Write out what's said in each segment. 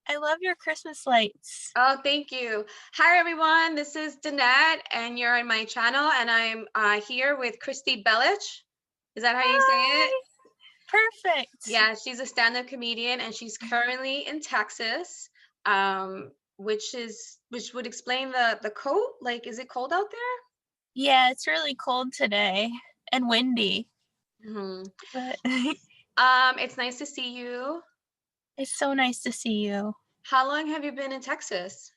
I love your Christmas lights. Oh, thank you. Hi, everyone. This is Danette, and you're on my channel, and I'm here with Kristy Belich. Is that how you say it? Hi. Perfect. Yeah, she's a stand-up comedian, and she's currently in Texas, which would explain the coat. Like, is it cold out there? Yeah, it's really cold today and windy, Hmm. but It's nice to see you. it's so nice to see you. How long have you been in Texas,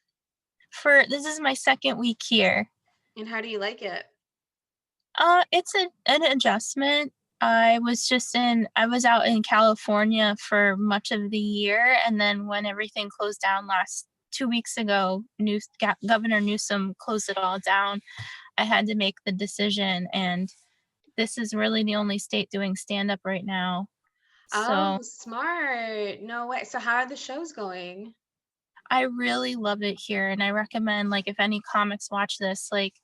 For this is my second week here. and how do you like it? It's an adjustment. I was out in California for much of the year, and then when everything closed down last 2 weeks ago, Governor Newsom closed it all down. I had to make the decision, and this is really the only state doing stand up right now. So, Oh, smart. No way. So, how are the shows going? I really love it here, and I recommend, like, if any comics watch this, like,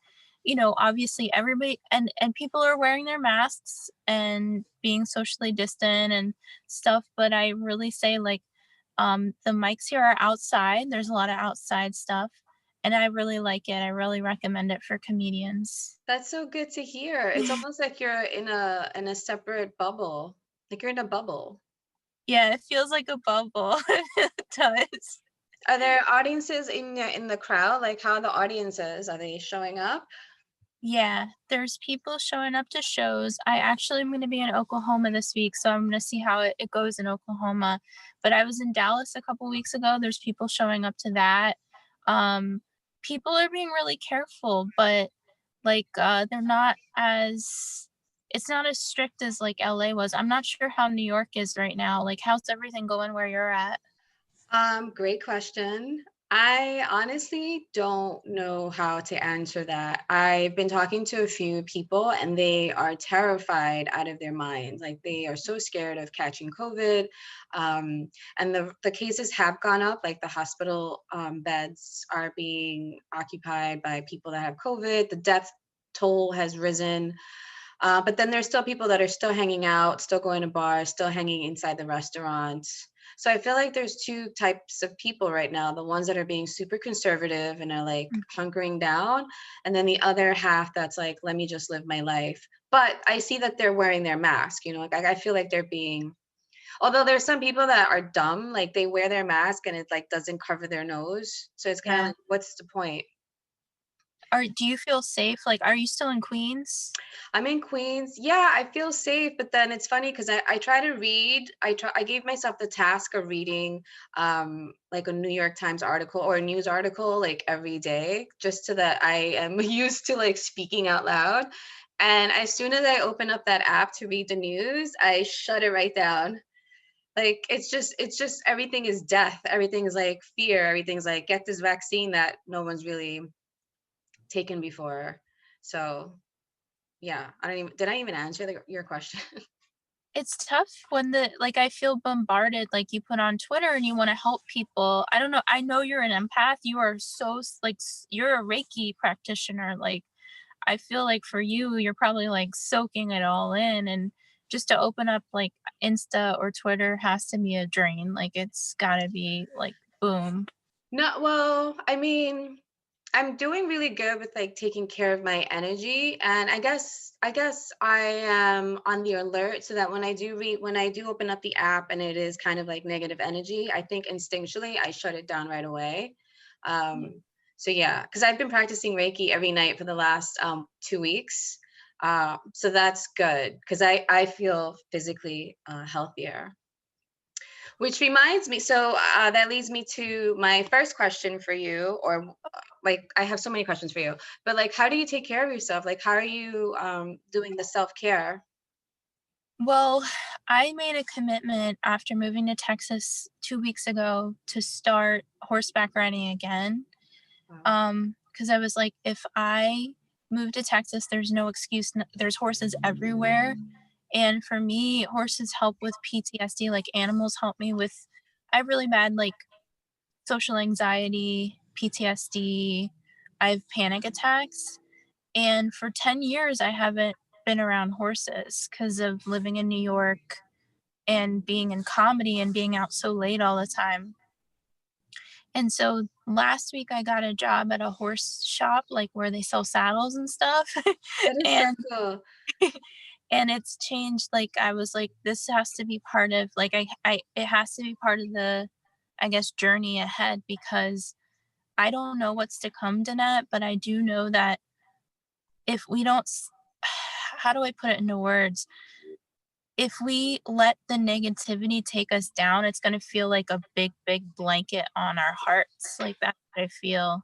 obviously everybody and people are wearing their masks and being socially distant and stuff, but I really say, like, the mics here are outside, there's a lot of outside stuff, and I really like it, I really recommend it for comedians. That's so good to hear. It's almost like you're in a separate bubble. Like you're in a bubble. Yeah, it feels like a bubble. It does. Are there audiences in the crowd? Like how are the audiences? Are they showing up? Yeah, there's people showing up to shows. I actually am gonna be in Oklahoma this week, so I'm gonna see how it goes in Oklahoma. But I was in Dallas a couple weeks ago. There's people showing up to that. Um, People are being really careful, but like they're not as it's not as strict as like LA was. I'm not sure how New York is right now. Like how's everything going where you're at? Great question. I honestly don't know how to answer that. I've been talking to a few people and they are terrified out of their minds. Like they are so scared of catching COVID. And the cases have gone up, like the hospital beds are being occupied by people that have COVID. The death toll has risen. But then there's still people that are still hanging out, still going to bars, still hanging inside the restaurants. So I feel like there's two types of people right now, the ones that are being super conservative and are like hunkering down, and then the other half that's like, let me just live my life. But I see that they're wearing their mask, like I feel like they're being, although there's some people that are dumb, like they wear their mask and it like doesn't cover their nose. So it's kind of Yeah. like, what's the point? Do you feel safe? Like are you still in Queens? I'm in Queens. Yeah, I feel safe, but then it's funny because I try to read. I gave myself the task of reading like a New York Times article or a news article like every day, just so that I am used to like speaking out loud. And as soon as I open up that app to read the news, I shut it right down. Like it's just everything is death. Everything is like fear. Everything's like get this vaccine that no one's really taken before. So yeah, I don't even did I even answer your question? It's tough when I feel bombarded, like, you put on Twitter and you wanna help people. I don't know, I know you're an empath, you are so you're a Reiki practitioner, like, I feel like for you, you're probably, like, soaking it all in, and just to open up, like, Insta or Twitter has to be a drain, like, it's gotta be, like, boom. No, well, I mean, I'm doing really good with like taking care of my energy, and I guess I am on the alert so that when I do open up the app and it is kind of like negative energy, I think instinctually I shut it down right away. Um, so yeah, because I've been practicing Reiki every night for the last 2 weeks. So that's good because I feel physically healthier. Which reminds me, so that leads me to my first question for you, or like I have so many questions for you, but like, how do you take care of yourself? Like, how are you doing the self care? Well, I made a commitment after moving to Texas 2 weeks ago to start horseback riding again. Because I was like, if I move to Texas, there's no excuse. There's horses everywhere. And for me, horses help with PTSD. Like animals help me with, I have really bad like social anxiety, PTSD. I have panic attacks. And for 10 years, I haven't been around horses because of living in New York and being in comedy and being out so late all the time. And so last week I got a job at a horse shop, like where they sell saddles and stuff. That is so and cool. and it's changed, like I was like, this has to be part of like I it has to be part of the, I guess, journey ahead, because I don't know what's to come, Danette, but I do know that if we don't how do I put it into words? If we let the negativity take us down, it's gonna feel like a big, big blanket on our hearts, like, that's what I feel.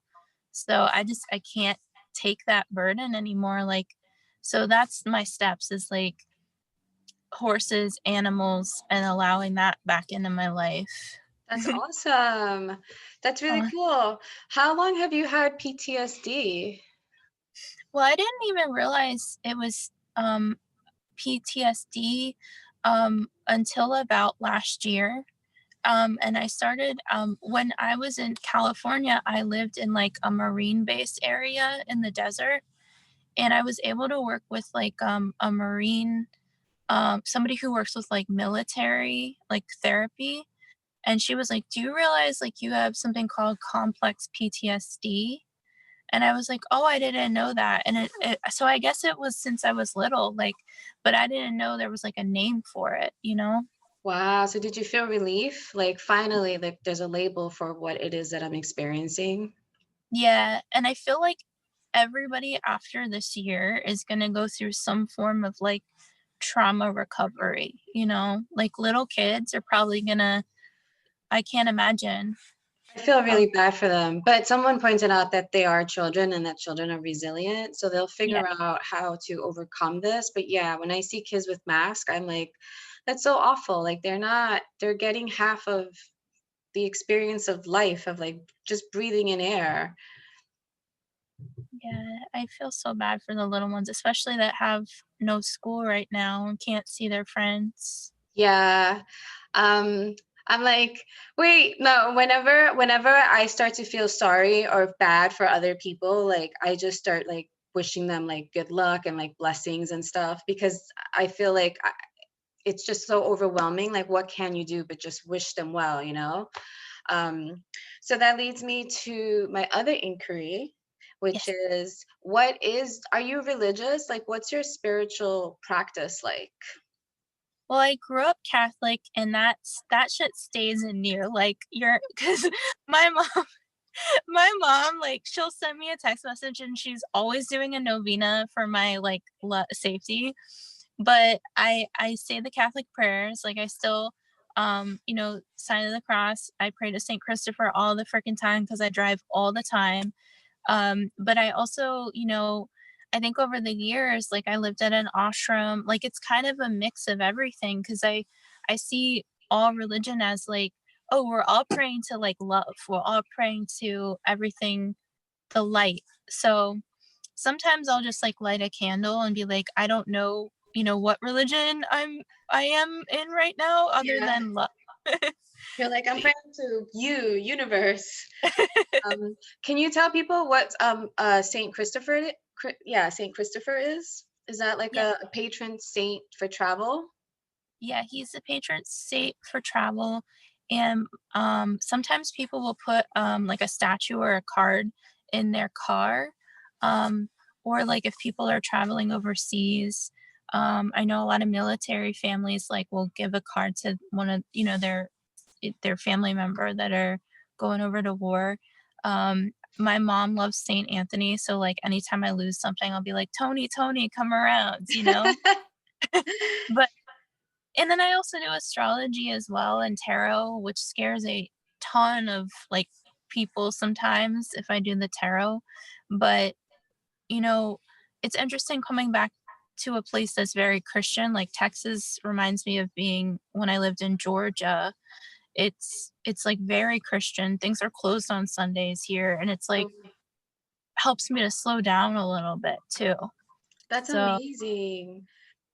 So, I can't take that burden anymore, like, so that's my steps, is, like, horses, animals, and allowing that back into my life. That's awesome. That's really Uh, cool. How long have you had PTSD? well, I didn't even realize it was, PTSD, until about last year. And I started when I was in California, I lived in like a marine base area in the desert, and I was able to work with like a marine, somebody who works with like military like therapy. And she was like, "Do you realize like you have something called complex PTSD?" And I was like, "Oh, I didn't know that." And so I guess it was since I was little, like, but I didn't know there was like a name for it, you know? Wow. So did you feel relief? Like finally, like there's a label for what it is that I'm experiencing? Yeah, and I feel like everybody after this year is gonna go through some form of, like, trauma recovery, you know? Like, little kids are probably gonna, I can't imagine. I feel Um really bad for them, but someone pointed out that they are children and that children are resilient, so they'll Yeah, figure out how to overcome this. But yeah, when I see kids with masks, I'm like, that's so awful. Like they're getting half of the experience of life of like just breathing in air. yeah, I feel so bad for the little ones, especially that have no school right now and can't see their friends. Yeah. Um, I'm like, wait, no, whenever I start to feel sorry or bad for other people, like I just start like wishing them like good luck and like blessings and stuff because I feel like it's just so overwhelming. Like, what can you do but just wish them well, you know? Um, so that leads me to my other inquiry, which Yes. is, are you religious? Like, what's your spiritual practice like? Well, I grew up Catholic, and that shit stays in you, like, you're because my mom my mom, like, she'll send me a text message, and she's always doing a novena for my, like, safety, but I say the Catholic prayers, like, I still, sign of the cross, I pray to Saint Christopher all the freaking time because I drive all the time, but I also, I think over the years, like, I lived at an ashram, like, it's kind of a mix of everything because I see all religion as, like, oh, we're all praying to, like, love. We're all praying to everything, the light. So, sometimes I'll just, like, light a candle and be like, "I don't know, what religion I am in right now other Yeah. than love." You're like, I'm praying to you, universe. Can you tell people what Saint Christopher Saint Christopher is? Is that like Yeah. a patron saint for travel? Yeah, he's the patron saint for travel, and, sometimes people will put, like, a statue or a card in their car, um, or, like, if people are traveling overseas, I know a lot of military families, like, will give a card to one of, their family member that are going over to war. My mom loves Saint Anthony, so, like, anytime I lose something, I'll be like, "Tony, Tony, come around," you know? But and then I also do astrology as well and tarot, which scares a ton of, like, people sometimes if I do the tarot, but, you know, it's interesting coming back to a place that's very Christian, like, Texas reminds me of being when I lived in Georgia. It's, like, very Christian, things are closed on Sundays here, and it's, like, Oh, helps me to slow down a little bit too. that's So, amazing.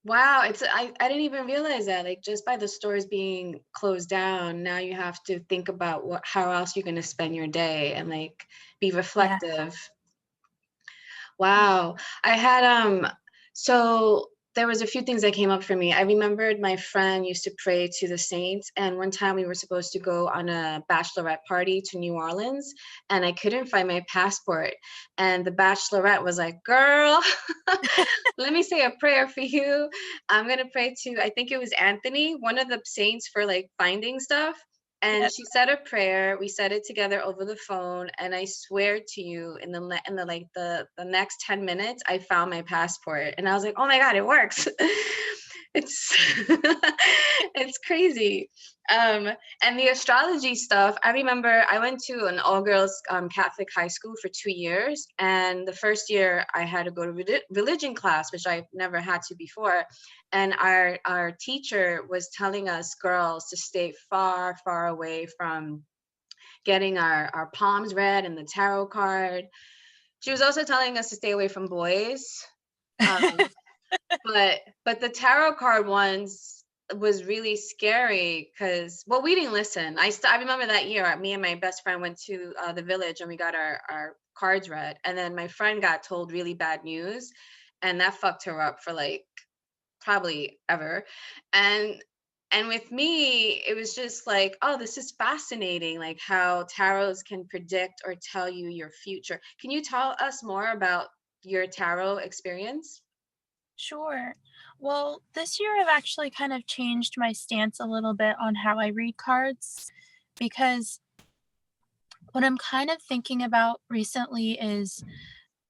Wow, I didn't even realize that. Like just by the stores being closed down, now you have to think about how else you're gonna spend your day and like be yeah. reflective. Wow. I had so there was a few things that came up for me. I remembered my friend used to pray to the saints, and one time we were supposed to go on a bachelorette party to New Orleans, and I couldn't find my passport. And the bachelorette was like, "Girl, let me say a prayer for you. I'm gonna pray to, I think it was Anthony, one of the saints, for like finding stuff." And Yep. she said a prayer. We said it together over the phone, and I swear to you, in the like the next 10 minutes, I found my passport, and I was like, "Oh my God, it works!" It's it's crazy. Um, and the astrology stuff, I remember I went to an all girls Catholic high school for 2 years. And the first year I had to go to religion class, which I've never had to before. And our teacher was telling us girls to stay far, far away from getting our palms read and the tarot card. She was also telling us to stay away from boys. Um, but the tarot card ones was really scary because, well, we didn't listen. I remember that year me and my best friend went to the village and we got our cards read, and then my friend got told really bad news, and that fucked her up for like probably ever. And with me it was just like, oh, this is fascinating, like how tarots can predict or tell you your future. Can you tell us more about your tarot experience? Sure. Well, this year I've actually kind of changed my stance a little bit on how I read cards because what I'm kind of thinking about recently is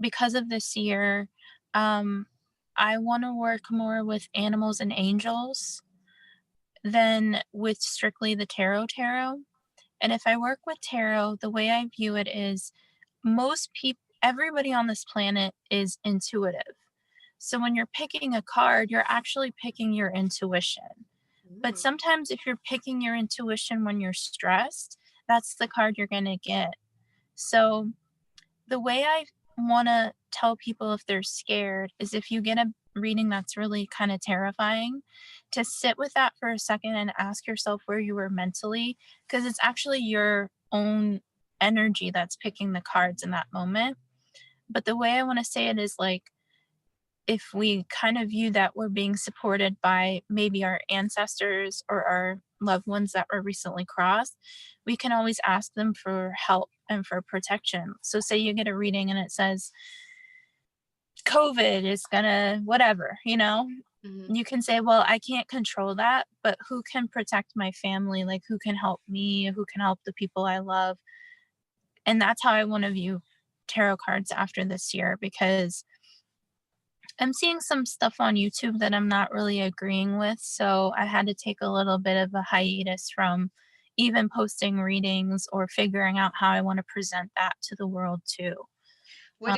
because of this year, um, I want to work more with animals and angels than with strictly the tarot. And if I work with tarot, the way I view it is most people, everybody on this planet is intuitive. So when you're picking a card, you're actually picking your intuition. But Mm. sometimes if you're picking your intuition when you're stressed, that's the card you're going to get. So the way I want to tell people if they're scared is if you get a reading that's really kind of terrifying, to sit with that for a second and ask yourself where you were mentally, because it's actually your own energy that's picking the cards in that moment. But the way I want to say it is like, if we kind of view that we're being supported by maybe our ancestors or our loved ones that were recently crossed, we can always ask them for help and for protection. So, say you get a reading and it says COVID is gonna whatever, Mhm. you can say, well, I can't control that, but who can protect my family? Like, who can help me? Who can help the people I love? And that's how I want to view tarot cards after this year because I'm seeing some stuff on YouTube that I'm not really agreeing with, so I had to take a little bit of a hiatus from even posting readings or figuring out how I want to present that to the world too. Um, What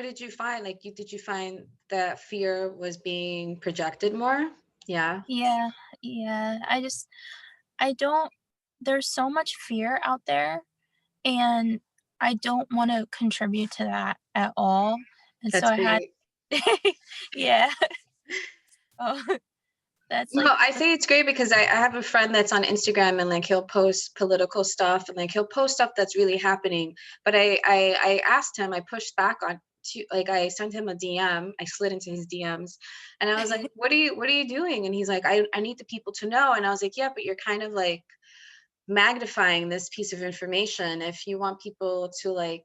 did you find? Like, did you find that fear was being projected more? Yeah. yeah, yeah. I don't, there's so much fear out there, and I don't want to contribute to that at all. And so That's I had, great. yeah. Oh, that's No, like, I say it's great because I have a friend that's on Instagram, and like he'll post political stuff, and like he'll post stuff that's really happening. But I asked him, I pushed back on to, like, I sent him a DM, I slid into his DMs, and I was like, what are you doing? And he's like, I need the people to know. And I was like, yeah, but you're kind of like magnifying this piece of information. If you want people to like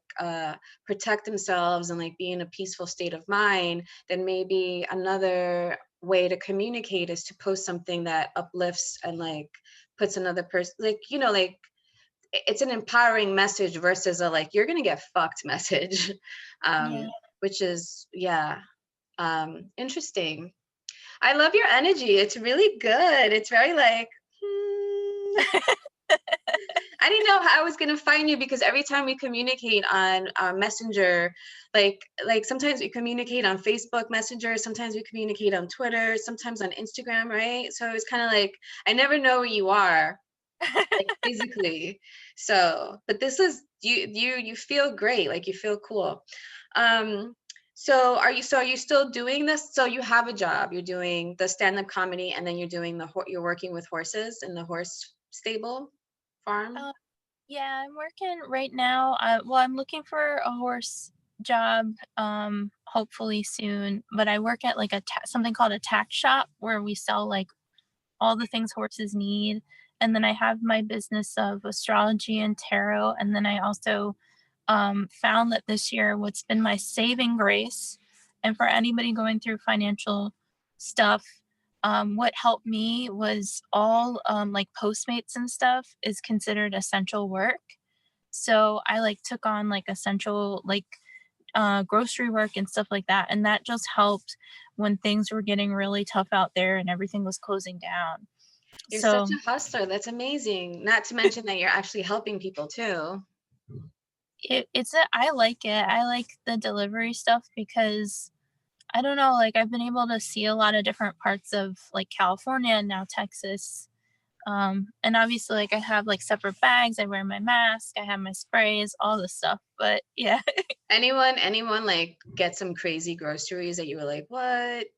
protect themselves and like be in a peaceful state of mind, then maybe another way to communicate is to post something that uplifts and like puts another person, like, like it's an empowering message versus a like you're gonna get fucked message. yeah. Which is, yeah, interesting. I love your energy, it's really good, it's very like, hmm. I didn't know how I was gonna find you because every time we communicate on Messenger, like sometimes we communicate on Facebook Messenger, sometimes we communicate on Twitter, sometimes on Instagram, right? So it's kind of like I never know where you are, like physically. So, but this is you feel great, like you feel cool. Um, so are you still doing this? So you have a job, you're doing the stand-up comedy, and then you're doing you're working with horses in the horse stable farm. Yeah, I'm working right now. Well, I'm looking for a horse job, hopefully soon, but I work at like something called a tack shop where we sell like all the things horses need. And then I have my business of astrology and tarot. And then I also found that this year, what's been my saving grace, and for anybody going through financial stuff, what helped me was all like Postmates and stuff is considered essential work. So I like took on like essential, like grocery work and stuff like that. And that just helped when things were getting really tough out there and everything was closing down. You're such So a hustler. That's amazing. Not to mention that you're actually helping people too. I like it. I like the delivery stuff because I don't know, like I've been able to see a lot of different parts of like California and now Texas. And obviously like I have like separate bags, I wear my mask, I have my sprays, all this stuff. But yeah. Anyone like get some crazy groceries that you were like, what?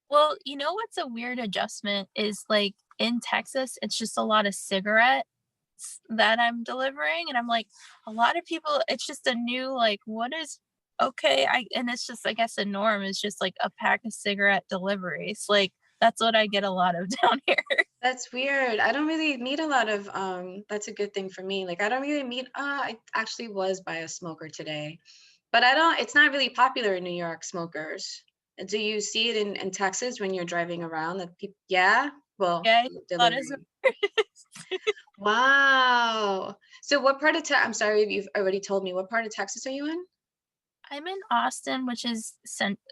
Well, you know what's a weird adjustment is like in Texas, it's just a lot of cigarettes that I'm delivering. And I'm like, a lot of people, it's just a new, like, what is okay? And it's just, I guess, the norm is just like a pack of cigarette deliveries. Like, that's what I get a lot of down here. That's weird. I don't really meet a lot of that's a good thing for me. Like I don't really meet I actually was by a smoker today. But I don't it's not really popular in New York, smokers. Do you see it in Texas when you're driving around that people yeah? Well, Yeah, a lot of delivery. Wow. So what part of I'm sorry if you've already told me. What part of Texas are you in? I'm in Austin, which is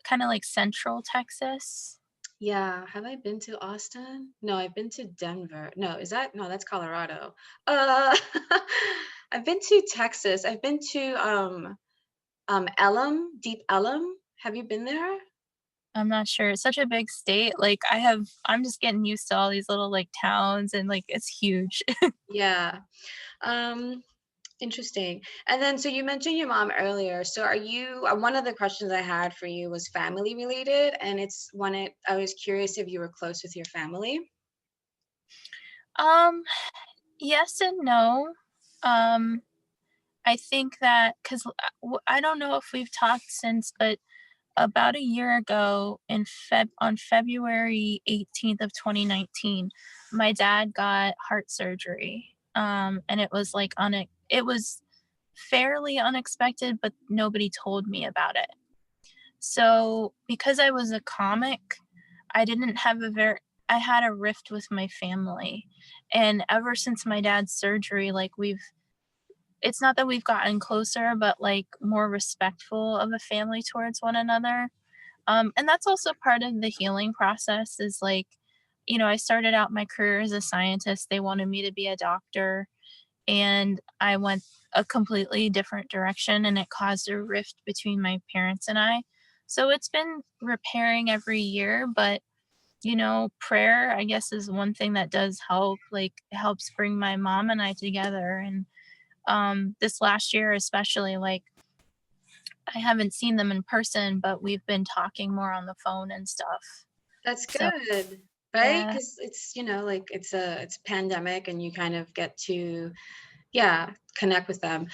kind of like central Texas. Yeah, have I been to Austin? No, I've been to Denver. No, is that no, that's Colorado. Uh I've been to Texas. I've been to Elm, Deep Elm. Have you been there? I'm not sure. It's such a big state. Like I'm just getting used to all these little like towns and like it's huge. Yeah. Um Interesting. And then so you mentioned your mom earlier. So are you one of the questions I had for you was family related and it's one it I was curious if you were close with your family. um yes and no. Um I think that cuz I don't know if we've talked since, but about a year ago in February 18th of 2019, my dad got heart surgery. And it was like it was fairly unexpected, but nobody told me about it. So, because I was a comic, I didn't have a very I had a rift with my family. And ever since my dad's surgery, like it's not that we've gotten closer, but like more respectful of a family towards one another. And that's also part of the healing process is like, I started out my career as a scientist. They wanted me to be a doctor, and I went a completely different direction, and it caused a rift between my parents and I. So it's been repairing every year, but prayer, I guess, is one thing that does help. Like, it helps bring my mom and I together. And this last year, especially, like, I haven't seen them in person, but we've been talking more on the phone and stuff. That's So, good. Right? yeah. Cuz it's, like it's a pandemic and you kind of get to yeah, connect with them.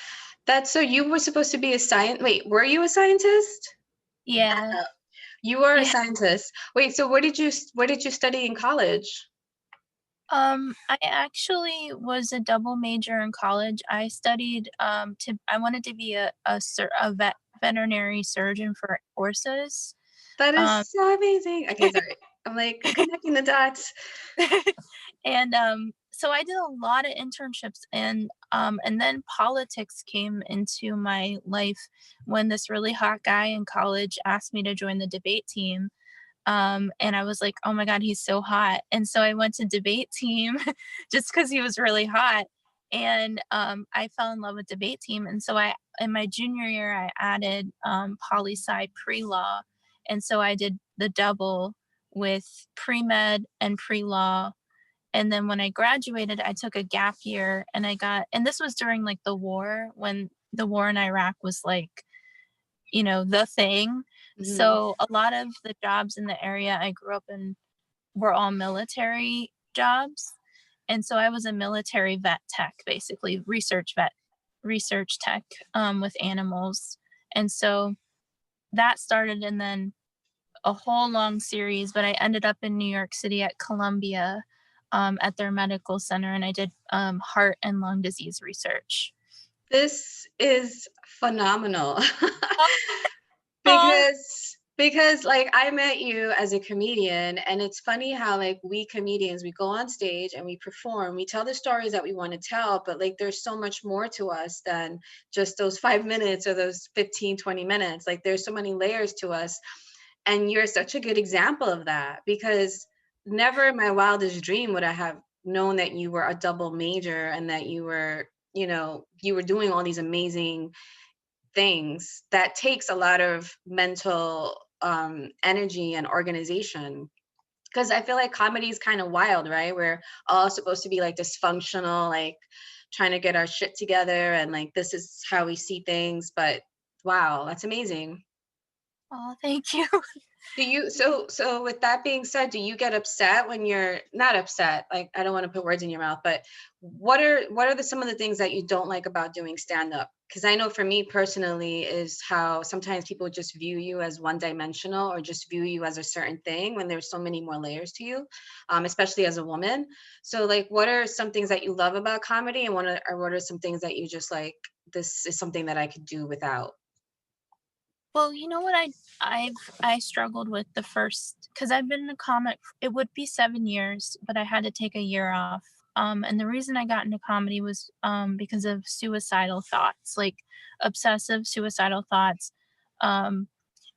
That's so you were supposed to be a science wait, were you a scientist? Back Yeah. up. You are a Yeah. scientist. Wait, so what did you study in college? I actually was a double major in college. I studied I wanted to be a veterinary surgeon for horses. That Um is so amazing. Okay, sorry. I'm like connecting the dots. and so I did a lot of internships, and then politics came into my life when this really hot guy in college asked me to join the debate team. And I was like, "Oh my god, he's so hot." And so I went to debate team just because he was really hot. And I fell in love with debate team. And so I in my junior year I added poli sci pre-law. And so I did the double with pre-med and pre-law. And then when I graduated, I took a gap year, and this was during like the war, when the war in Iraq was like, the thing. Mhm. So a lot of the jobs in the area I grew up in were all military jobs. And so I was a military vet tech, basically research tech, with animals. And so that started, and then a whole long series, but I ended up in New York City at Columbia, at their medical center, and I did heart and lung disease research. This is phenomenal. Oh, Because like I met you as a comedian, and it's funny how like we comedians, we go on stage and we perform, we tell the stories that we want to tell, but like there's so much more to us than just those 5 minutes or those 15, 20 minutes. Like there's so many layers to us. And you're such a good example of that, because never in my wildest dream would I have known that you were a double major and that you were, you were doing all these amazing things that takes a lot of mental energy and organization. Because I feel like comedy is kind of wild, right? We're all supposed to be like dysfunctional, like trying to get our shit together, and like this is how we see things. But wow, that's amazing. oh, thank you. Do you, so with that being said, do you get upset when you're not upset? Like I don't want to put words in your mouth, but what are some of the things that you don't like about doing stand up? Because I know for me personally is how sometimes people just view you as one dimensional, or just view you as a certain thing when there's so many more layers to you, especially as a woman. So like what are some things that you love about comedy, and what are some things that you just like, this is something that I could do without? Well, you know what I struggled with the first, because I've been a comic. It would be 7 years, but I had to take a year off. And the reason I got into comedy was because of suicidal thoughts, like obsessive suicidal thoughts. Um,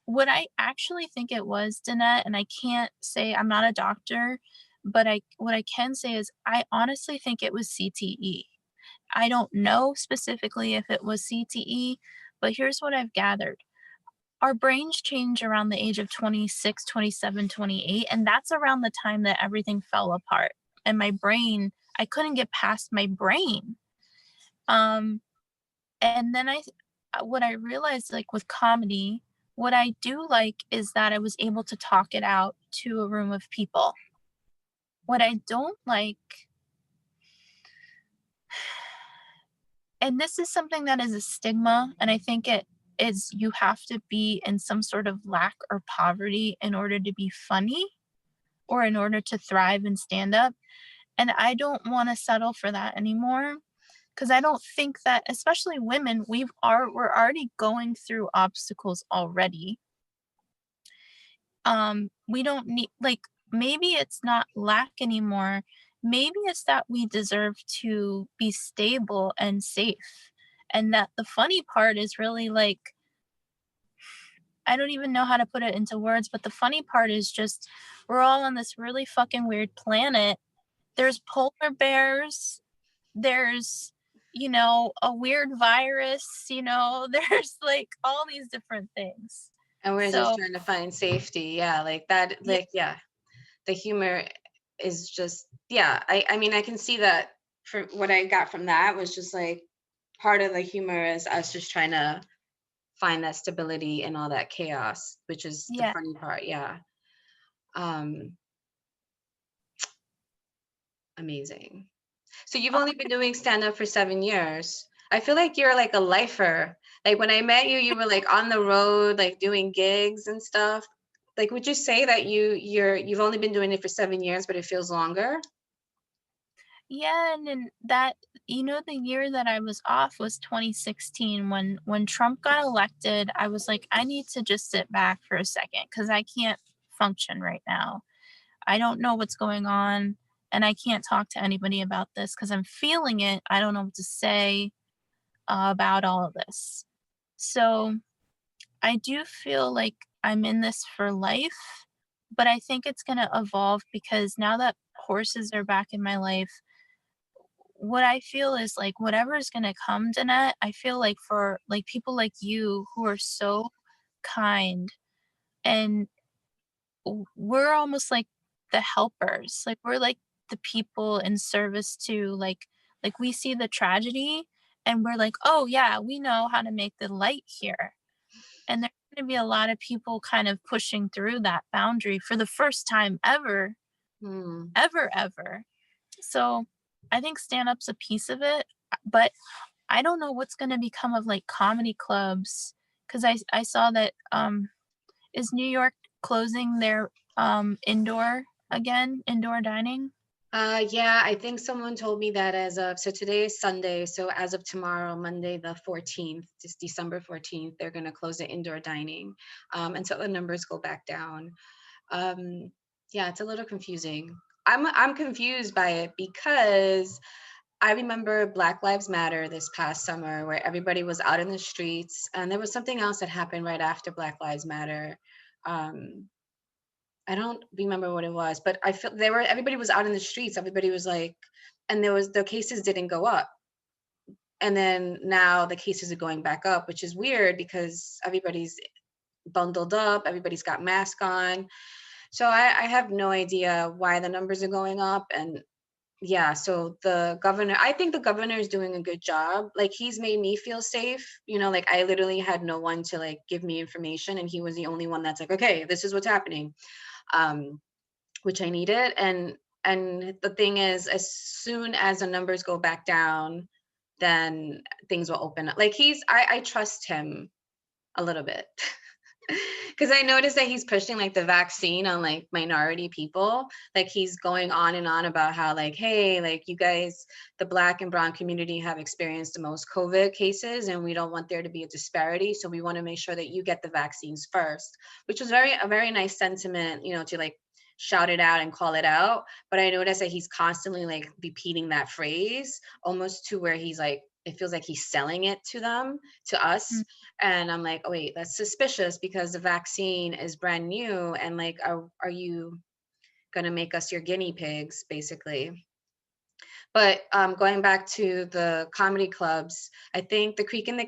what I actually think it was, Danette, and I can't say, I'm not a doctor, but I what I can say is I honestly think it was CTE. I don't know specifically if it was CTE, but here's what I've gathered. Our brains change around the age of 26, 27, 28, and that's around the time that everything fell apart. And my brain, I couldn't get past my brain. Um, and then what I realized, like with comedy, what I do like is that I was able to talk it out to a room of people. What I don't like, and this is something that is a stigma, and I think it is, you have to be in some sort of lack or poverty in order to be funny, or in order to thrive and stand up. And I don't want to settle for that anymore, because I don't think that, especially women, we're already going through obstacles already. We don't need, like, maybe it's not lack anymore. Maybe it's that we deserve to be stable and safe. And that the funny part is really like, I don't even know how to put it into words, but the funny part is just we're all on this really fucking weird planet. There's polar bears, there's, a weird virus, there's like all these different things. And we're just So, trying to find safety. Yeah, like that, yeah, like, yeah, the humor is just, yeah, I mean, I can see that. For what I got from that was just like part of the humor is us just trying to find that stability in all that chaos, which is the yeah. funny part. Yeah. Um, Amazing. So you've Oh, only been doing stand up for 7 years. I feel like you're like a lifer. Like when I met you, you were like on the road, like doing gigs and stuff. Like, would you say that you've only been doing it for 7 years, but it feels longer? yeah, and then that, the year that I was off was 2016. When Trump got elected, I was like, I need to just sit back for a second because I can't function right now. I don't know what's going on, and I can't talk to anybody about this because I'm feeling it. I don't know what to say about all of this. So I do feel like I'm in this for life, but I think it's going to evolve because now that horses are back in my life, what I feel is like whatever is going to come, Danette, I feel like for like people like you who are so kind, and we're almost like the helpers. Like we're like the people in service to, like we see the tragedy and we're like, "Oh yeah, we know how to make the light here." And there's going to be a lot of people kind of pushing through that boundary for the first time ever, Hmm. ever, ever. So I think stand up's a piece of it, but I don't know what's going to become of like comedy clubs because I saw that is New York closing their indoor dining? Yeah, I think someone told me that so today is Sunday, so as of tomorrow, Monday the 14th, just December 14th, they're going to close the indoor dining until the numbers go back down. Um, yeah, it's a little confusing. I'm confused by it because I remember Black Lives Matter this past summer where everybody was out in the streets, and there was something else that happened right after Black Lives Matter. Um, I don't remember what it was, but I feel everybody was out in the streets. Everybody was like, and the cases didn't go up. And then now the cases are going back up, which is weird because everybody's bundled up, everybody's got masks on. So I have no idea why the numbers are going up. And yeah, so I think the governor is doing a good job. Like he's made me feel safe. Like I literally had no one to like give me information, and he was the only one that's like, okay, this is what's happening. Um, which I needed. And the thing is, as soon as the numbers go back down, then things will open up. Like I trust him a little bit. Because I noticed that he's pushing like the vaccine on like minority people. Like he's going on and on about how like, hey, like you guys, the Black and brown community have experienced the most COVID cases, and we don't want there to be a disparity. So we want to make sure that you get the vaccines first, which was a very nice sentiment, to like shout it out and call it out. But I noticed that he's constantly like repeating that phrase almost to where he's like, it feels like he's selling it to us. Mm. And I'm like, oh wait, that's suspicious because the vaccine is brand new, and like, are you gonna make us your guinea pigs, basically? But going back to the comedy clubs, I think the Creek and the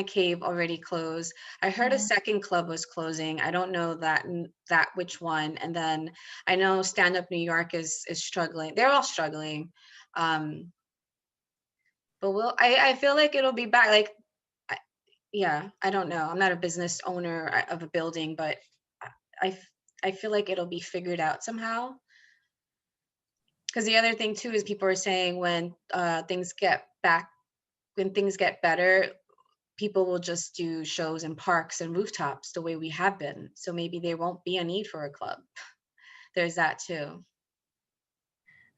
Cave already closed. I heard a Yeah. second club was closing. I don't know that which one. And then I know Stand Up New York is struggling. They're all struggling. Um, but I feel like it'll be back. Like, I, yeah, I don't know. I'm not a business owner of a building, but I, I feel like it'll be figured out somehow. Because the other thing too is people are saying when things get better, people will just do shows in parks and rooftops the way we have been. So maybe there won't be a need for a club. There's that too.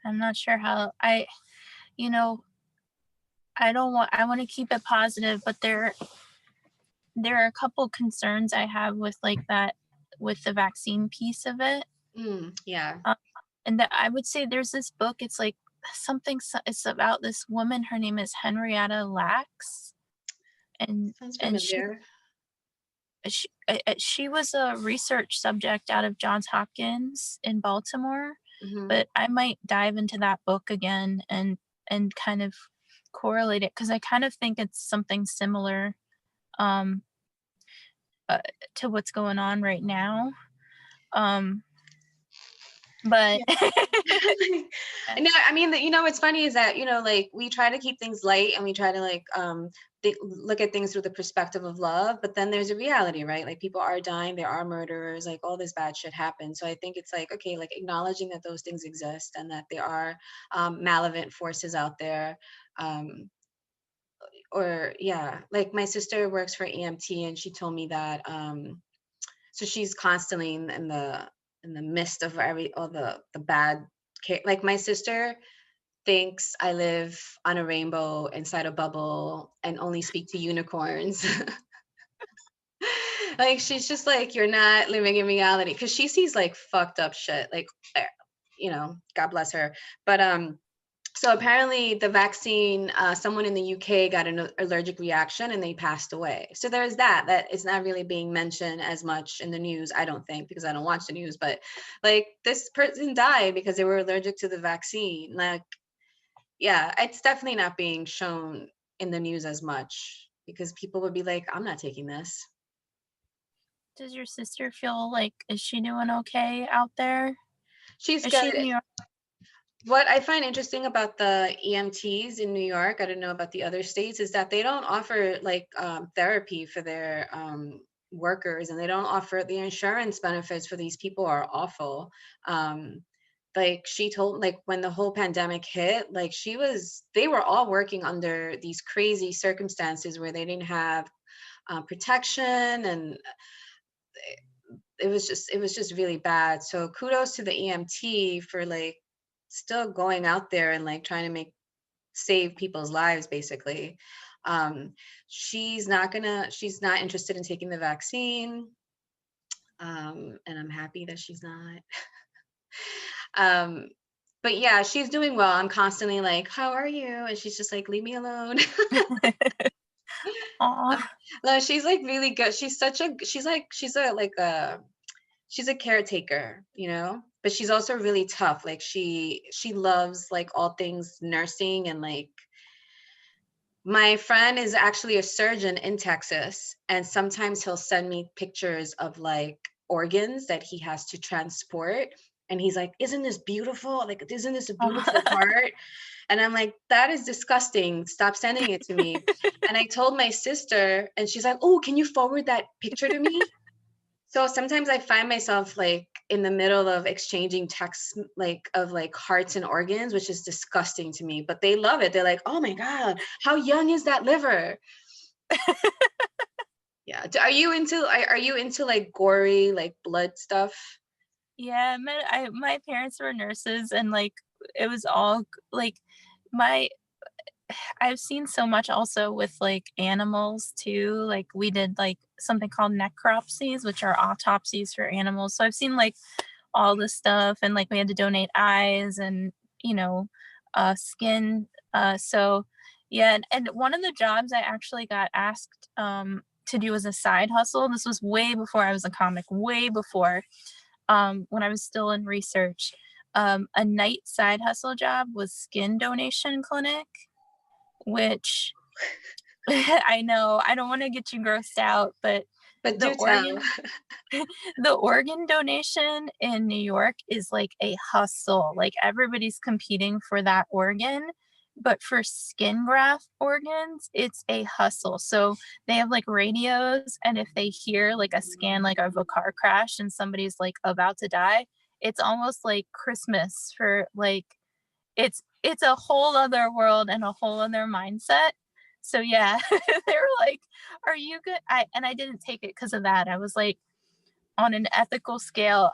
I'm not sure how you know, I want to keep it positive, but there are a couple concerns I have with like that with the vaccine piece of it. Yeah, Um, and that I would say there's this book, it's like it's about this woman, her name is Henrietta Lacks, and sounds and familiar. she was a research subject out of Johns Hopkins in Baltimore, Hmm. but I might dive into that book again and kind of correlate it because I kind of think it's something similar um, uh, to what's going on right now. Um, but No, I mean, what's funny is that, like we try to keep things light, and we try to like look at things through the perspective of love, but then there's a reality, right? Like people are dying, there are murderers, like all this bad shit happens. So I think it's like, okay, like acknowledging that those things exist and that there are malevolent forces out there. Um, or yeah, like my sister works for EMT, and she told me that so she's constantly in the midst of all the bad like my sister thinks I live on a rainbow inside a bubble and only speak to unicorns. Like she's just like, you're not living in reality, because she sees like fucked up shit, like God bless her. But so apparently the vaccine, someone in the UK got an allergic reaction and they passed away. So there's that is not really being mentioned as much in the news, I don't think, because I don't watch the news. But like this person died because they were allergic to the vaccine. Like, yeah, it's definitely not being shown in the news as much because people would be like, I'm not taking this. does your sister feel like is she doing okay out there? She's Is she in good. New York? What I find interesting about the EMTs in New York, I don't know about the other states, is that they don't offer like therapy for their workers, and they don't offer the insurance benefits for these people are awful. Um, like she told, like when the whole pandemic hit, like they were all working under these crazy circumstances where they didn't have protection, and it was just really bad. So kudos to the EMT for like still going out there and like trying to save people's lives basically. um she's not interested in taking the vaccine, and I'm happy that she's not. um but yeah, she's doing well. I'm constantly like, how are you? And she's just like, leave me alone. Aw. No, she's like really good. She's a caretaker, but she's also really tough. Like she loves like all things nursing, and like my friend is actually a surgeon in Texas, and sometimes he'll send me pictures of like organs that he has to transport. And he's like, isn't this beautiful? Like, isn't this a beautiful Aw. heart? And I'm like, that is disgusting. Stop sending it to me. And I told my sister, and she's like, oh, can you forward that picture to me? So sometimes I find myself like in the middle of exchanging texts like of like hearts and organs, which is disgusting to me, but they love it. They're like, "Oh my God, how young is that liver?" Yeah. Are you into like gory, like blood stuff? Yeah, my parents were nurses, and, like, it was all g like, my I've seen so much also with, like, animals too. Like, we did, like, something called necropsies, which are autopsies for animals. So I've seen, like, all this stuff, and, like, we had to donate eyes and, you know, skin. So yeah, and one of the jobs I actually got asked, to do as a side hustle. This was way before I was a comic, way before, when I was still in research. A night side hustle job was skin donation clinic, which I know I don't want to get you grossed out, but But the do tell. organ the organ donation in New York is like a hustle. Like everybody's competing for that organ. But for skin graft organs, it's a hustle. So they have like radios, and if they hear like a scan like of a car crash and somebody's like about to die, it's almost like Christmas for like it's a whole other world and a whole other mindset. So yeah, they were like, "Are you good?" I didn't take it because of that. I was like, on an ethical scale,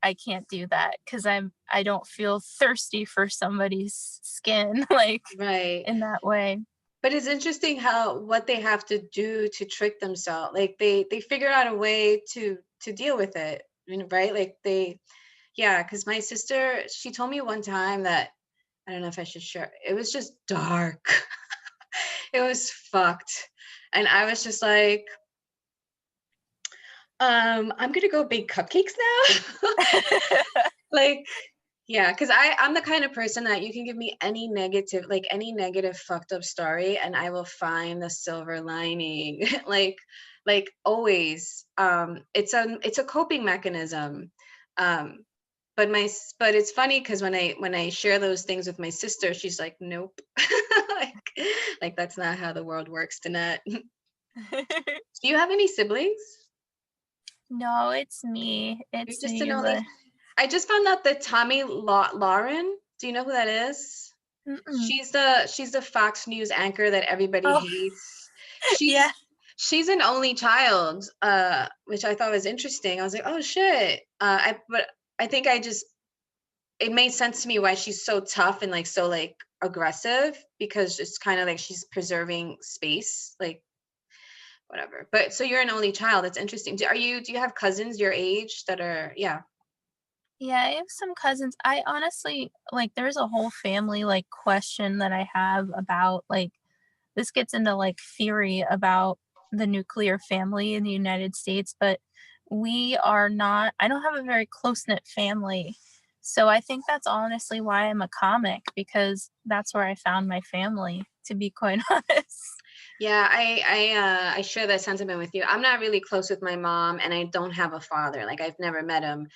I can't do that because I don't feel thirsty for somebody's skin like Right. in that way. But it's interesting how what they have to do to trick themselves. Like they figure out a way to deal with it, right? Like yeah, because my sister, she told me one time that, I don't know if I should share. It was just dark. It was fucked. And I was just like, I'm gonna go bake cupcakes now. Like, yeah, because I'm the kind of person that you can give me any negative fucked up story, and I will find the silver lining. like always. It's a coping mechanism. Um, but it's funny because when I share those things with my sister, she's like, nope. like, like that's not how the world works, Danette. Do you have any siblings? No, it's me. You're It's just an me, only. but I just found out that Lauren. Do you know who that is? mm-mm. She's the Fox News anchor that everybody Oh, hates. yeah. She's an only child, which I thought was interesting. I was like, oh shit. But I think it made sense to me why she's so tough and like so like aggressive, because it's kind of like she's preserving space, like whatever. But so you're an only child. That's interesting. Do you have cousins your age that are, yeah. Yeah, I have some cousins. I honestly like there's a whole family like question that I have about like this gets into like theory about the nuclear family in the United States, but we are not I don't have a very close-knit family. So I think that's honestly why I'm a comic because that's where I found my family, to be quite honest. Yeah, I share that sentiment with you. I'm not really close with my mom, and I don't have a father. Like I've never met him.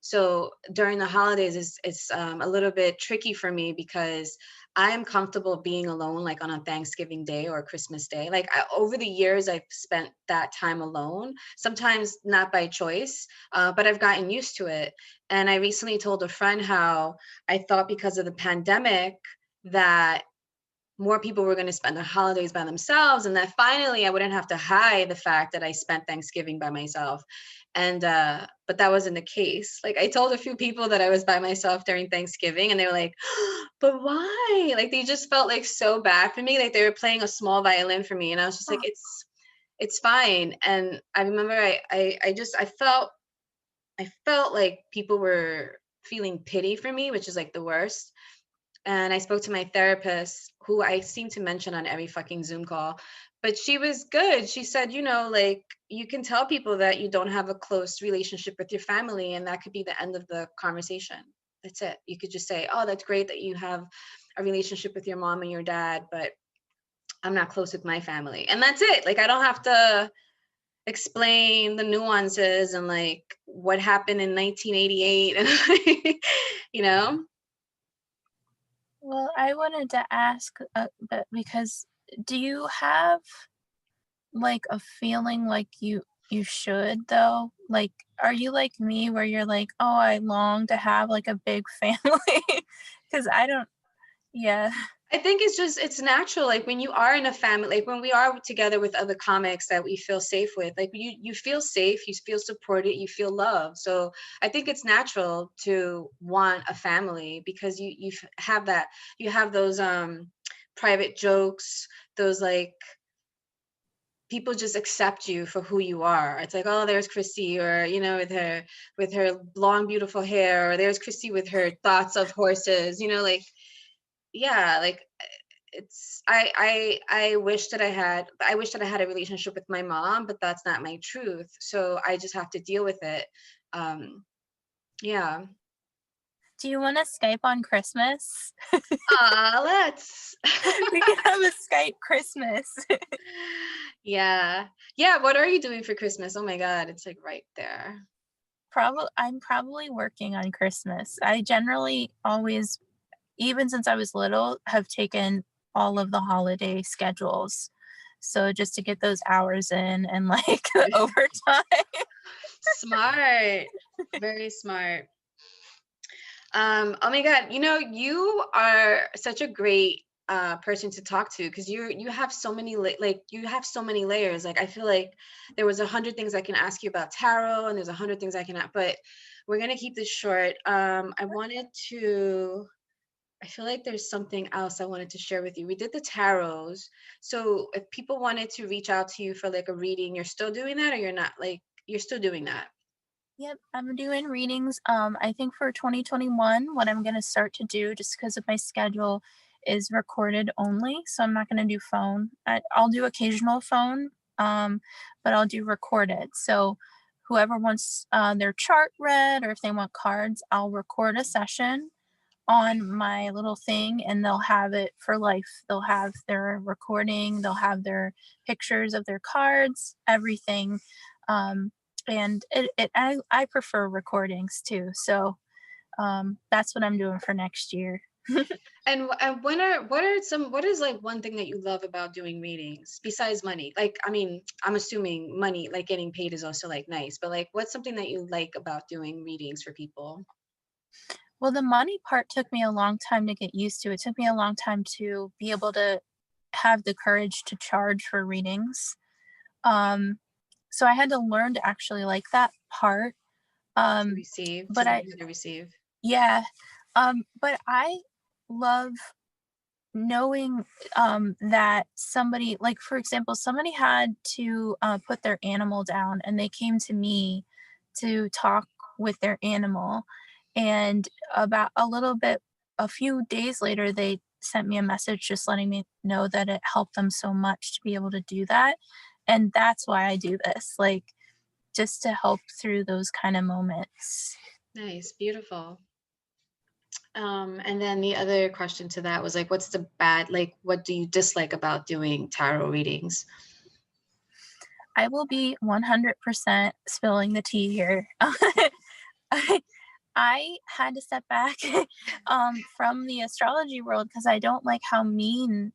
So during the holidays, it's a little bit tricky for me because I am comfortable being alone, like on a Thanksgiving day or Christmas day. Like over the years, I've spent that time alone, sometimes not by choice, but I've gotten used to it. And I recently told a friend how I thought because of the pandemic that more people were going to spend the holidays by themselves, and that finally I wouldn't have to hide the fact that I spent Thanksgiving by myself. And but that wasn't the case. Like I told a few people that I was by myself during Thanksgiving, and they were like, but why? Like they just felt like so bad for me, like they were playing a small violin for me, and I was just like, it's fine. And I remember I felt like people were feeling pity for me, which is like the worst. And I spoke to my therapist, who I seem to mention on every fucking Zoom call, but she was good. She said, you know, like you can tell people that you don't have a close relationship with your family, and that could be the end of the conversation. That's it. You could just say, oh, that's great that you have a relationship with your mom and your dad, but I'm not close with my family. And that's it. Like I don't have to explain the nuances and like what happened in 1988 and you know. Well, I wanted to ask, but because do you have like a feeling like you should though? Like, are you like me where you're like, oh, I long to have like a big family? Because I don't. Yeah. I think it's natural. Like when you are in a family, like when we are together with other comics that we feel safe with, like you feel safe, you feel supported, you feel loved. So I think it's natural to want a family because have that, you have those private jokes, those like people just accept you for who you are. It's like, oh, there's Kristy, or you know, with her long beautiful hair, or there's Kristy with her thoughts of horses, you know, like yeah, like it's I wish that I wish that I had a relationship with my mom, but that's not my truth, so I just have to deal with it. um yeah. Do you want to Skype on Christmas? Let's We can have a Skype Christmas. yeah, yeah, what are you doing for Christmas? Oh my god, it's like right there. Probably, I'm probably working on Christmas. I generally always, even since I was little, have taken all of the holiday schedules. So just to get those hours in and like the overtime. Smart, very smart. Oh my God, you know, you are such a great person to talk to because you have so many like you have so many layers. Like I feel like there was 100 things I can ask you about tarot, and there's 100 things I can, but we're gonna keep this short. I feel like there's something else I wanted to share with you. We did the tarots, so if people wanted to reach out to you for like a reading, you're still doing that, or you're not? Like you're still doing that? Yep, I'm doing readings. I think for 2021, what I'm gonna start to do, just because of my schedule, is recorded only. So I'm not gonna do phone. I'll do occasional phone, but I'll do recorded. So whoever wants their chart read, or if they want cards, I'll record a session on my little thing, and they'll have it for life. They'll have their recording, they'll have their pictures of their cards, everything. Um, and I prefer recordings too. So that's what I'm doing for next year. And what is like one thing that you love about doing readings besides money? Like, I mean, I'm assuming money, like getting paid is also like nice, but like what's something that you like about doing readings for people? Well, the money part took me a long time to get used to. It took me a long time to be able to have the courage to charge for readings. Um, so I had to learn to actually like that part. To Um, receive, to but learn I, how to receive. yeah, but I love knowing that somebody, like for example, somebody had to put their animal down, and they came to me to talk with their animal. And about a few days later, they sent me a message just letting me know that it helped them so much to be able to do that. And that's why I do this, like just to help through those kind of moments. Nice, beautiful. And then the other question to that was like, what's the bad, like, what do you dislike about doing tarot readings? I will be 100% spilling the tea here. I, I had to step back from the astrology world because I don't like how mean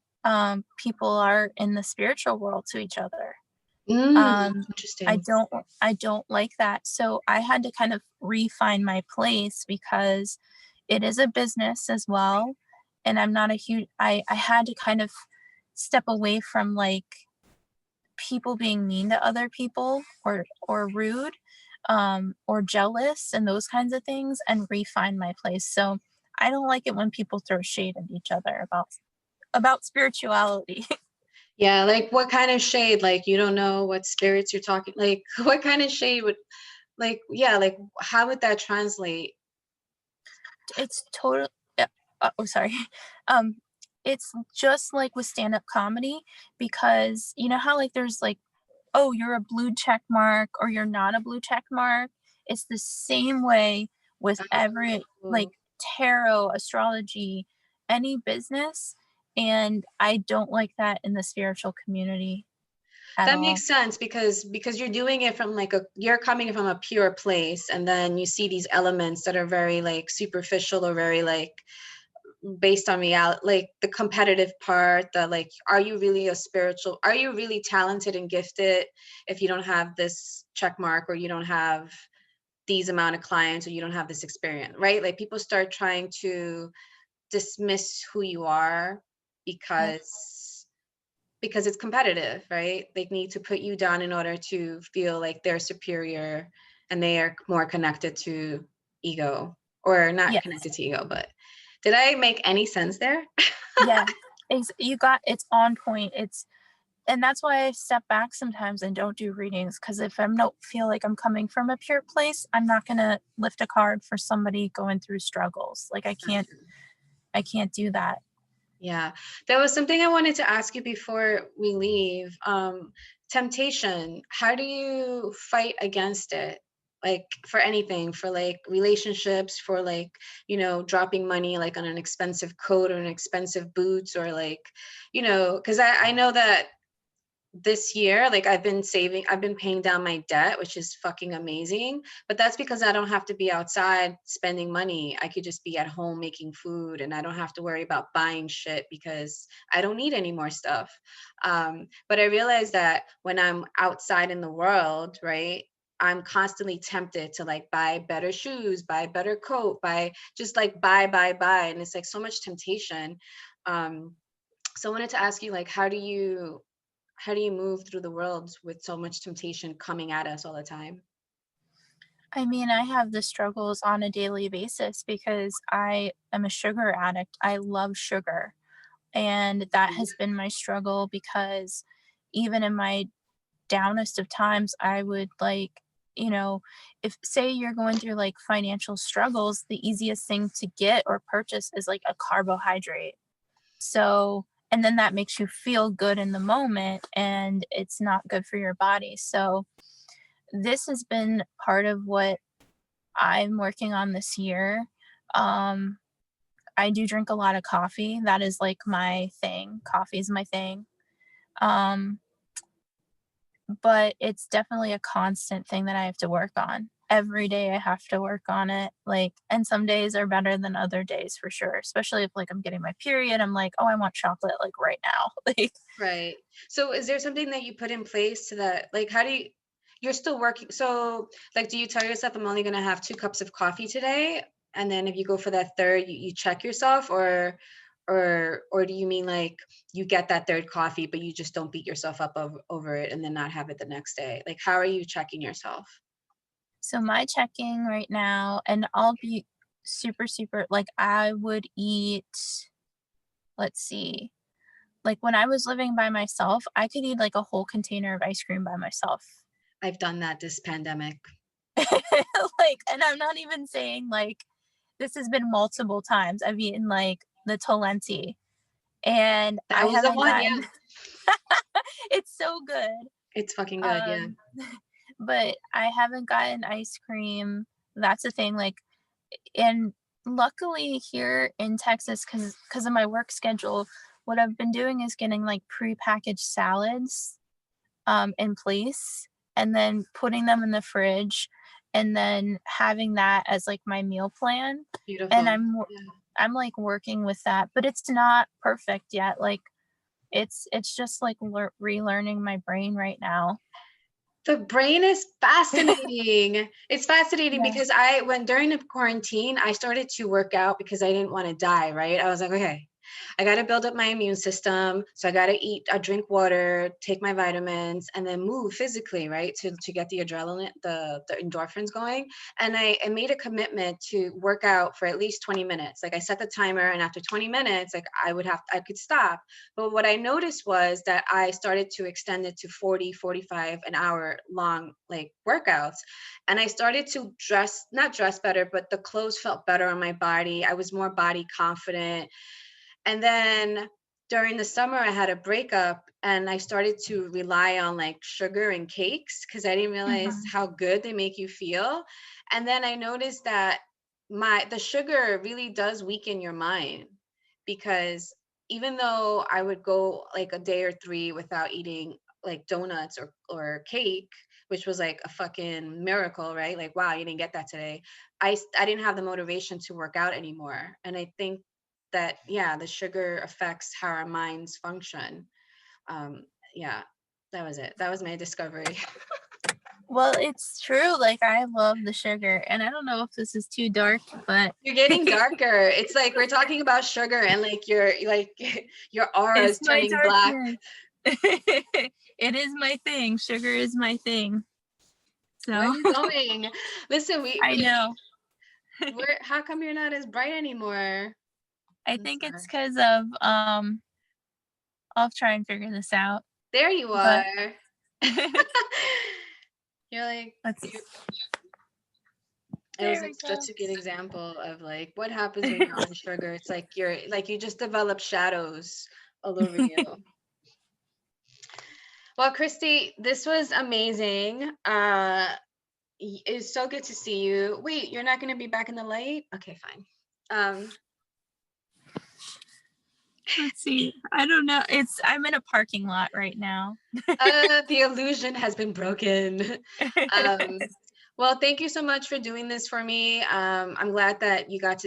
people are in the spiritual world to each other. Um, I Interesting. don't I don't like that. So I had to kind of refine my place because it is a business as well. And I'm not a huge I had to kind of step away from like people being mean to other people or rude or jealous and those kinds of things and refine my place. So I don't like it when people throw shade at each other about spirituality. Yeah, like what kind of shade? Like you don't know what spirits you're talking. Like what kind of shade would like yeah, like how would that translate? It's total oh sorry. Um it's just like with stand-up comedy because you know how like there's like, oh, you're a blue check mark or you're not a blue check mark. It's the same way with every like Oh, tarot, astrology, any business. And I don't like that in the spiritual community at that all. makes sense because you're doing it from like a you're coming from a pure place and then you see these elements that are very like superficial or very like based on reality, like the competitive part, the like are you really a spiritual, are you really talented and gifted if you don't have this check mark or you don't have these amount of clients or you don't have this experience, right? Like people start trying to dismiss who you are Yep. because it's competitive, right? They need to put you down in order to feel like they're superior and they are more connected to ego, or not Yes. connected to ego, but did I make any sense there? Yeah. You got it's on point. It's and that's why I step back sometimes and don't do readings because if I don't feel like I'm coming from a pure place, I'm not gonna lift a card for somebody going through struggles. Like I can't do that. Yeah, there was something I wanted to ask you before we leave. Temptation, how do you fight against it? Like for anything, for like relationships, for like, dropping money like on an expensive coat or an expensive boots or like, because I know that this year like I've been paying down my debt, which is fucking amazing, but that's because I don't have to be outside spending money. I could just be at home making food and I don't have to worry about buying shit because I don't need any more stuff. But I realize that when I'm outside in the world, right, I'm constantly tempted to like buy better shoes, buy better coat, buy just like buy, and it's like so much temptation. um so I wanted to ask you, like, how do you move through the world with so much temptation coming at us all the time? I mean, I have the struggles on a daily basis because I am a sugar addict. I love sugar. And that Mhm. has been my struggle because even in my downest of times, I would like, you know, if say you're going through like financial struggles, the easiest thing to get or purchase is like a carbohydrate. So, and then that makes you feel good in the moment and it's not good for your body. So, this has been part of what I'm working on this year. Um, I do drink a lot of coffee. That is like my thing. Coffee is my thing. Um, but it's definitely a constant thing that I have to work on. Every day I have to work on it. Like, and some days are better than other days for sure. Especially if like I'm getting my period, I'm like, oh, I want chocolate like right now. Like, Right. So is there something that you put in place to that? Like, how do you're still working. So like, do you tell yourself I'm only going to have 2 cups of coffee today? And then if you go for that third, you check yourself, or do you mean like you get that third coffee, but you just don't beat yourself up over it and then not have it the next day? Like, how are you checking yourself? so my checking right now, and I'll be super, super, like, I would eat, let's see, like when I was living by myself, I could eat like a whole container of ice cream by myself. I've done that this pandemic. Like, and I'm not even saying like this has been multiple times. I've eaten like the Tolenti and I That was the haven't one. Yeah. gotten it's so good. It's fucking good. Yeah. Um, but I haven't gotten ice cream. That's the thing. Like, and luckily here in Texas, because of my work schedule, what I've been doing is getting like prepackaged salads in place and then putting them in the fridge and then having that as like my meal plan. And Beautiful. Yeah. I'm like working with that, but it's not perfect yet. Like it's just like relearning my brain right now. The brain is fascinating. It's fascinating Yeah. because when during the quarantine, I started to work out because I didn't want to die, right? I was like, okay, I got to build up my immune system. So I got to drink water, take my vitamins, and then move physically, right? To get the adrenaline, the endorphins going. And I made a commitment to work out for at least 20 minutes. Like I set the timer, and after 20 minutes, like I could stop. But what I noticed was that I started to extend it to 40, 45 an hour long, like workouts. And I started to not dress better, but the clothes felt better on my body. I was more body confident. And then during the summer, I had a breakup and I started to rely on like sugar and cakes because I didn't realize Mhm. how good they make you feel. And then I noticed that the sugar really does weaken your mind because even though I would go like a day or three without eating like donuts or cake, which was like a fucking miracle, right? Like, wow, you didn't get that today. I didn't have the motivation to work out anymore. And I think that, yeah, the sugar affects how our minds function. Um, yeah, that was it. That was my discovery. Well, it's true. Like I love the sugar, and I don't know if this is too dark, but You're getting darker. It's like we're talking about sugar and like your aura it's is my turning black. darkness. It is my thing. Sugar is my thing. Where are So you going? Listen, I know. how come you're not as bright anymore? I I'm think it's sorry. because of I'll try and figure this out. There you But are. You're like let's you It was there like we go. such a good example of like what happens when you're on sugar. It's like you just develop shadows all over you. Well, Kristy, this was amazing. It's so good to see you. Wait, you're not going to be back in the light? Okay, fine. Um, Let's see. I don't know. I'm in a parking lot right now. the illusion has been broken. Um, well, thank you so much for doing this for me. I'm glad that you got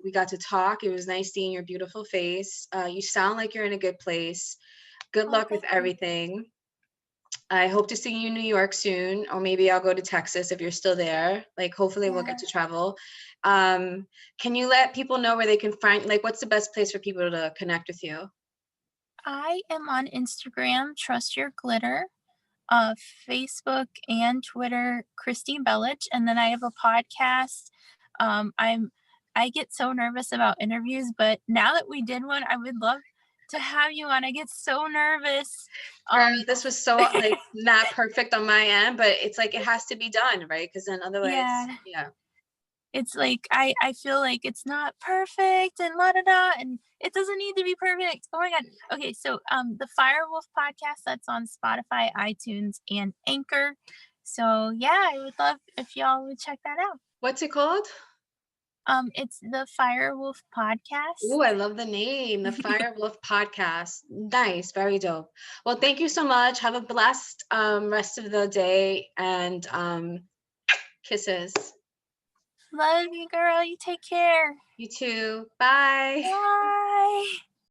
we got to talk. It was nice seeing your beautiful face. You sound like you're in a good place. Good Oh, luck with thank you. everything. I hope to see you in New York soon, or maybe I'll go to Texas if you're still there. Like, hopefully, we'll get Yeah. to travel. Can you let people know where they can find, like, what's the best place for people to connect with you? I am on Instagram, Trust Your Glitter, Facebook and Twitter, Kristy Belich, and then I have a podcast. I get so nervous about interviews, but now that we did one, I would love to have you on. I get so nervous. Girl, Um, this was so like not perfect on my end, but it's like it has to be done, right? Because then otherwise, yeah, yeah. it's like I feel like it's not perfect and la da da, and it doesn't need to be perfect. Oh my god. Okay, so the Firewolf podcast that's on Spotify, iTunes, and Anchor. So yeah, I would love if y'all would check that out. What's it called? It's the Firewolf Ooh, I podcast. love the name, the Fire Wolf Podcast. Nice, very dope. Well, thank you so much. Have a blessed rest of the day and kisses. Love you, girl. You take care. You too. Bye. Bye.